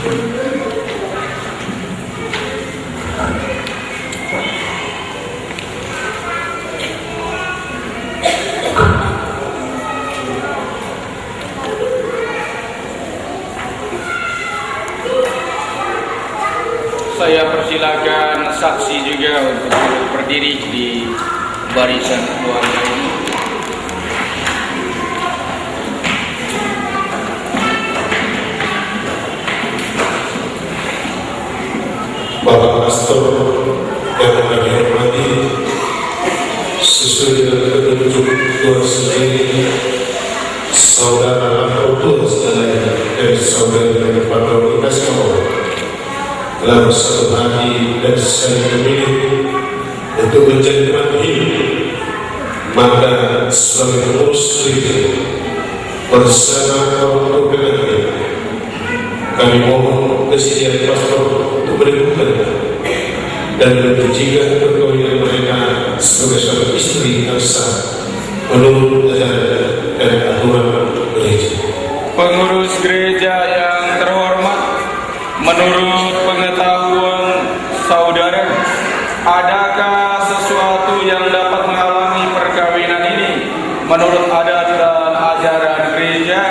Saya persilakan saksi juga untuk berdiri di barisan keluarga ini. Bapak Pastor yang kami hormati, sesuai dengan petunjuk Tuhan sendiri, saudara Autus dan saudara Veronika dalam satu hati dan saling memilih untuk menjadi teman hidup, maka sebagai pengurus gereja bersama orang tua kami mohon kesediaan pastor untuk melakukan dan menjaga perkawinan mereka sebagai suami istri yang sah menurut ajaran dan aturan gereja. Pengurus gereja yang terhormat, menurut pengetahuan saudara, adakah sesuatu yang dapat menghalangi perkawinan ini menurut adat dan ajaran gereja?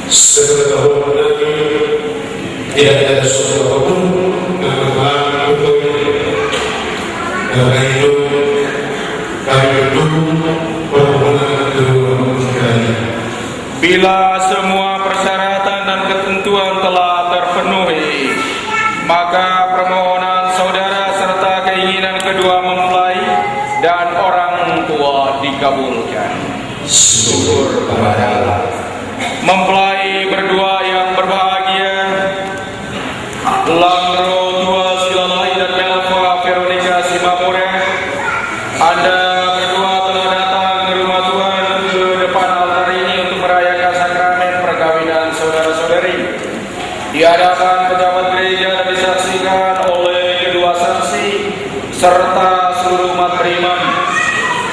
Sepengetahuan kami, tidak ada sesuatu apapun yang menghalangi perkawinan. Karena itu kami mendukung permohonan kedua mempelai. Bila semua persyaratan dan ketentuan telah terpenuhi, maka permohonan saudara serta keinginan kedua mempelai dan orang tua dikabulkan. Syukur kepada Allah. Mempelai berdua yang berbahagia, Lamro Tua Silalai dan Melva Veronika Simamura, Anda berdua telah datang ke rumah Tuhan ke depan altar ini untuk merayakan sakramen perkawinan saudara-saudari di hadapan pejabat gereja dan disaksikan oleh kedua saksi serta seluruh umat beriman.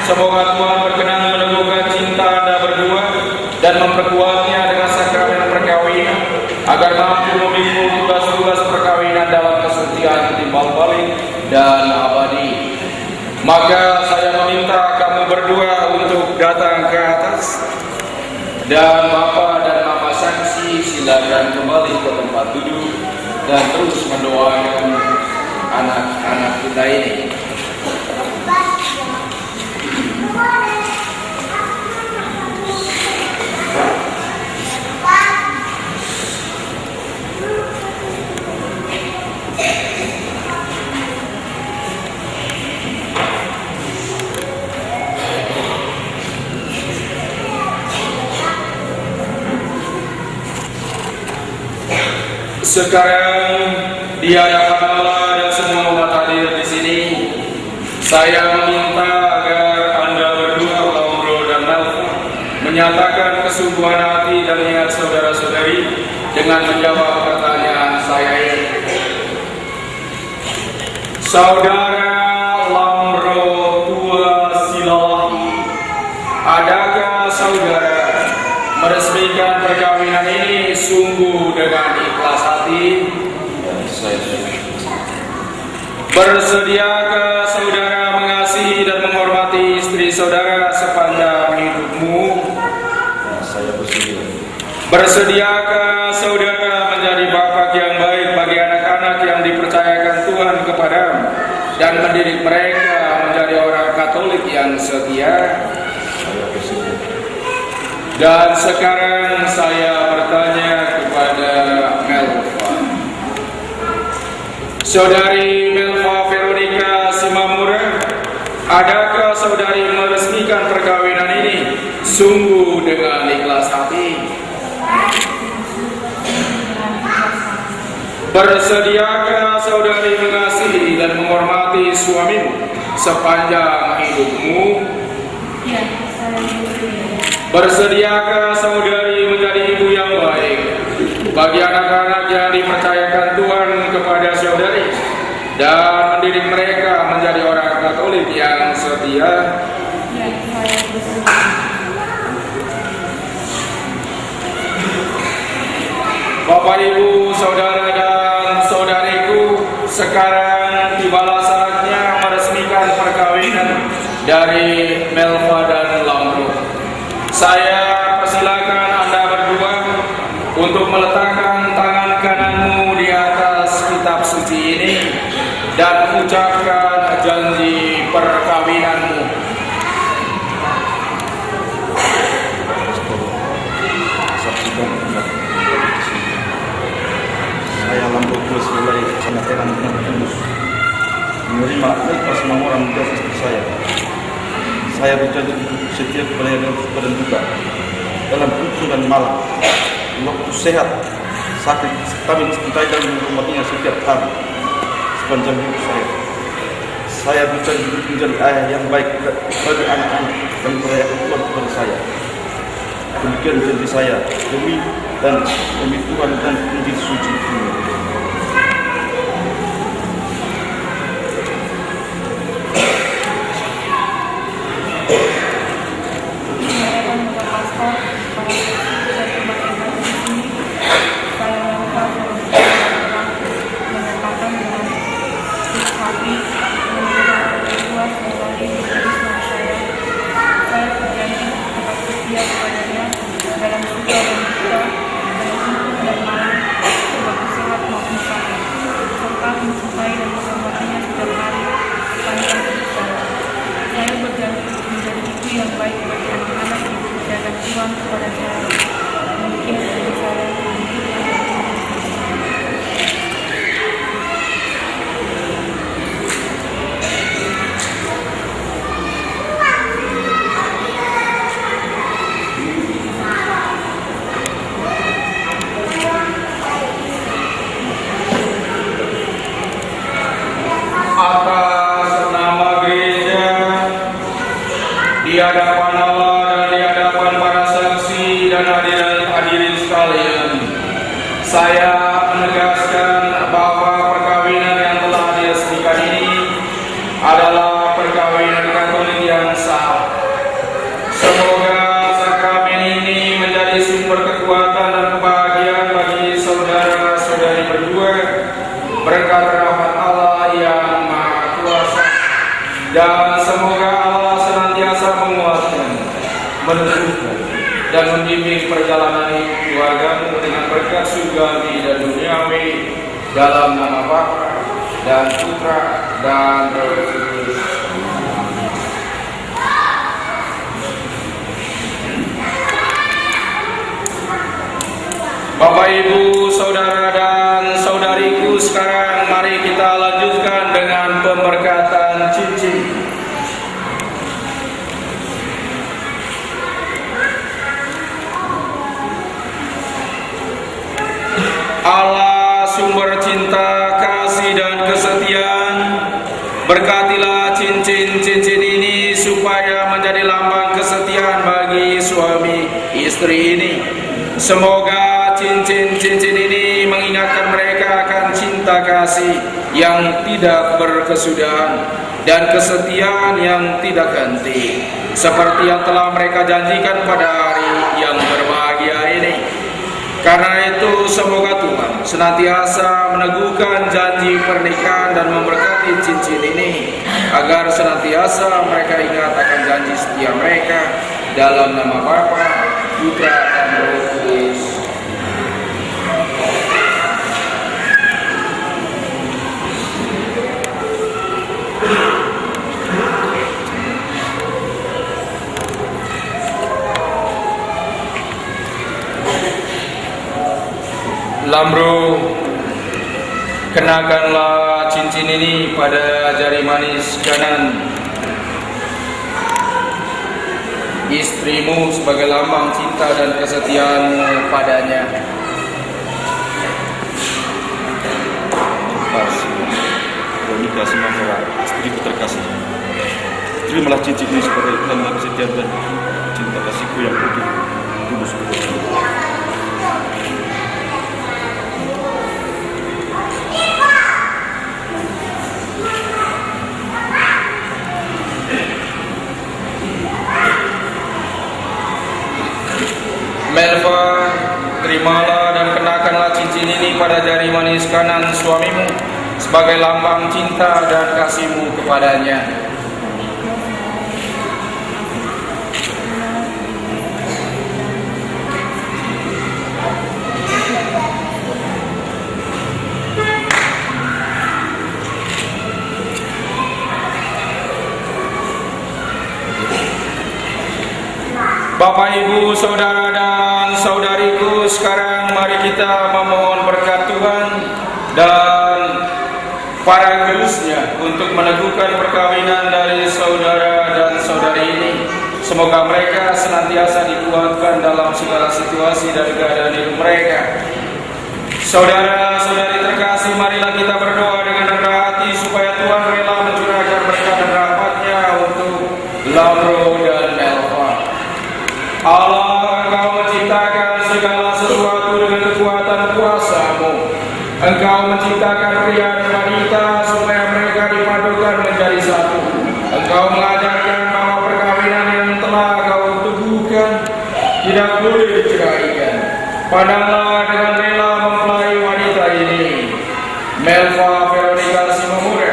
Semoga Tuhan berkenan meneguhkan cinta Anda berdua dan memperkuatnya dengan sakramen perkawinan agar mampu memikul tugas-tugas perkawinan dalam kesetiaan timbal balik dan abadi. Maka saya meminta kamu berdua untuk datang ke atas, dan Bapak dan Mama saksi silakan kembali ke tempat duduk dan terus mendoakan anak-anak kita ini. Sekarang di hadapan Allah dan semua umat hadir di sini, saya meminta agar Anda berdua, Lamro dan Melva, menyatakan kesungguhan hati dan niat saudara-saudari dengan menjawab pertanyaan saya ini. Saudara Lamro Tua Silalai, adakah saudara meresmikan perkawinan ini sungguh dengan ikhlas hati? Bersediakah saudara mengasihi dan menghormati istri saudara sepanjang hidupmu? Saya bersedia. Bersediakah saudara menjadi bapak yang baik bagi anak-anak yang dipercayakan Tuhan kepadamu dan mendidik mereka menjadi orang Katolik yang setia? Saya bersedia. Dan sekarang saya bertanya kepada Melva. Saudari Melva Veronika Simamura, adakah saudari meresmikan perkawinan ini sungguh dengan ikhlas hati? Bersediakah saudari mengasihi dan menghormati suamimu sepanjang hidupmu? Ya, saya bersedia. Bersediakah saudari menjadi ibu yang baik bagi anak-anak yang dipercayakan Tuhan kepada saudari dan mendidik mereka menjadi orang Katolik yang setia? Ya, saya bersedia. Bapak, Ibu, Saudara dan Saudariku, sekarang tibalah saatnya meresmikan perkawinan dari Melva dan Lambro. Saya persilakan Anda berdua untuk meletakkan tangan kananmu di atas kitab suci ini dan mengucapkan janji perkawinanmu. Saya Lambro Plus wilayah Kecamatan Tembus menerima nikah semua orang menjadi istri saya. Saya berjanji untuk setia kepada yang dan juga dalam hukum dan malam, waktu sehat, sakit, kami cintai dan menghormatinya setiap hari sepanjang hidup saya. Saya berjanji untuk menjadi ayah yang baik bagi anak-anak dan merayakan Tuhan kepada saya. Demikian janji saya demi Tuhan dan Injil suci ini. Atas nama gereja, di hadapan Allah dan di hadapan para saksi dan hadirin sekalian, saya menegaskan bahwa perkawinan yang telah diresmikan ini adalah perkawinan Katolik yang sah. Semoga sakramen ini menjadi sumber kekuatan dan kebahagiaan bagi saudara-saudari berdua berkat rahmat Allah yang Maha Kuasa, dan semoga Allah senantiasa menguatkan, meneguhkan, dan membimbing perjalanan keluargamu dengan berkat surgawi dan duniawi dalam nama Bapa dan Putra dan Roh Kudus. Bapak, Ibu, Saudara dan Saudariku, sekarang mari kita lanjutkan dengan pemberkatan cincin. Allah sumber cinta, kasih dan kesetiaan, berkatilah cincin-cincin ini supaya menjadi lambang kesetiaan bagi suami istri ini. Semoga cincin-cincin ini mengingatkan mereka akan cinta kasih yang tidak berkesudahan dan kesetiaan yang tidak henti, seperti yang telah mereka janjikan pada hari yang berbahagia ini. Karena itu semoga Tuhan senantiasa meneguhkan janji pernikahan dan memberkati cincin ini, agar senantiasa mereka ingat akan janji setia mereka dalam nama Bapa, Putra dan Roh Kudus. Lambro, kenakanlah cincin ini pada jari manis kanan istrimu sebagai lambang cinta dan kesetiaanmu padanya. Veronica Simamora, istriku terkasih. Terimalah cincin ini sebagai tanda kesetiaan dan cinta kasihku yang tulus. Melva, terimalah dan kenakanlah cincin pada jari manis kanan suamimu sebagai lambang cinta dan kasihmu kepadanya. Bapak, Ibu, Saudara dan Saudariku, sekarang mari kita memohon berkat Tuhan dan para kudusnya untuk meneguhkan perkawinan dari saudara dan saudari ini. Semoga mereka senantiasa dikuatkan dalam segala situasi dan keadaan hidup mereka. Saudara-saudari terkasih, marilah kita berdoa dengan rendah hati supaya Tuhan rela mencurahkan berkat dan rahmat-Nya untuk Lamro dan Melva. Allah, Engkau menciptakan segala sesuatu dengan kekuatan kuasa-Mu. Engkau menciptakan pria dan wanita supaya mereka dipadukan menjadi satu. Engkau mengajarkan bahwa perkawinan yang telah Kau teguhkan tidak boleh diceraikan. Pandanglah dengan rela mempelai wanita ini, Melva Veronica Simamura,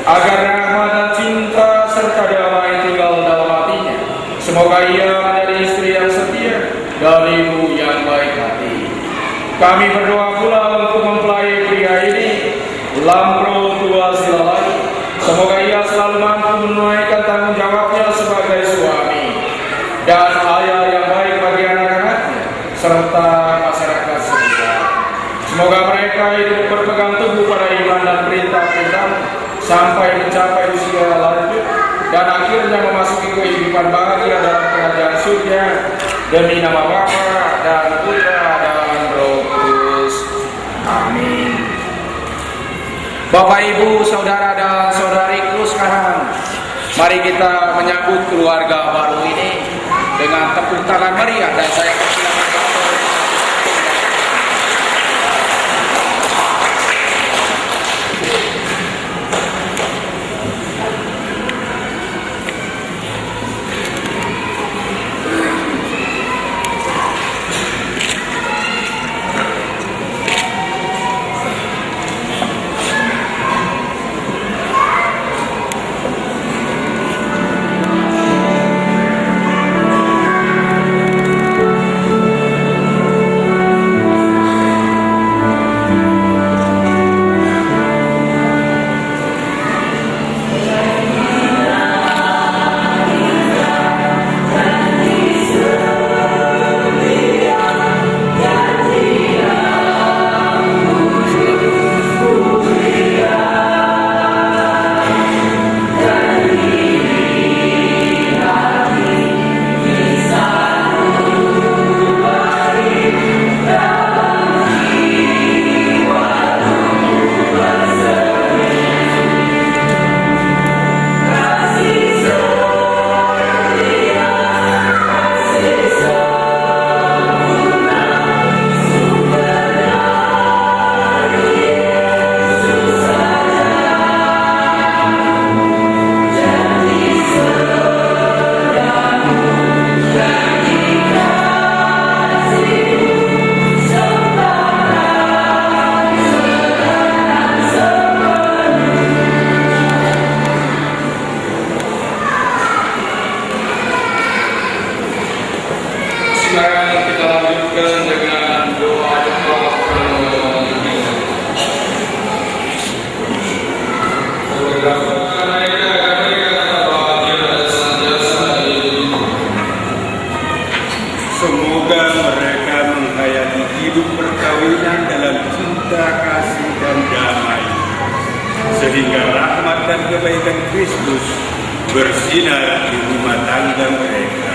agar rahmat dan cinta serta damai tinggal dalam hatinya. Semoga ia menjadi istri yang setia dan ibu yang baik hati. Kami berdoa pula untuk mempelai pria ini, Lamro Tua Silalai. Semoga ia selalu mampu menunaikan tanggung jawabnya sebagai suami dan ayah yang baik bagi anak-anaknya serta masyarakat sekitar. Semoga mereka hidup berpegang teguh pada iman dan perintah-perintah sampai mencapai usia lanjut dan akhirnya memasuki kehidupan bahagia dalam kerajaan surga, demi nama Bapa dan Putra dan Roh Kudus. Amin. Bapak, Ibu, Saudara dan Saudariku, sekarang mari kita menyambut keluarga baru ini dengan tepuk tangan meriah, dan saya persilakan. Sekarang kita lanjutkan dengan doa-doa penutup. Semoga mereka menghayati hidup perkawinan dalam cinta, kasih, dan damai, sehingga rahmat dan kebaikan Kristus bersinar di rumah tangga mereka.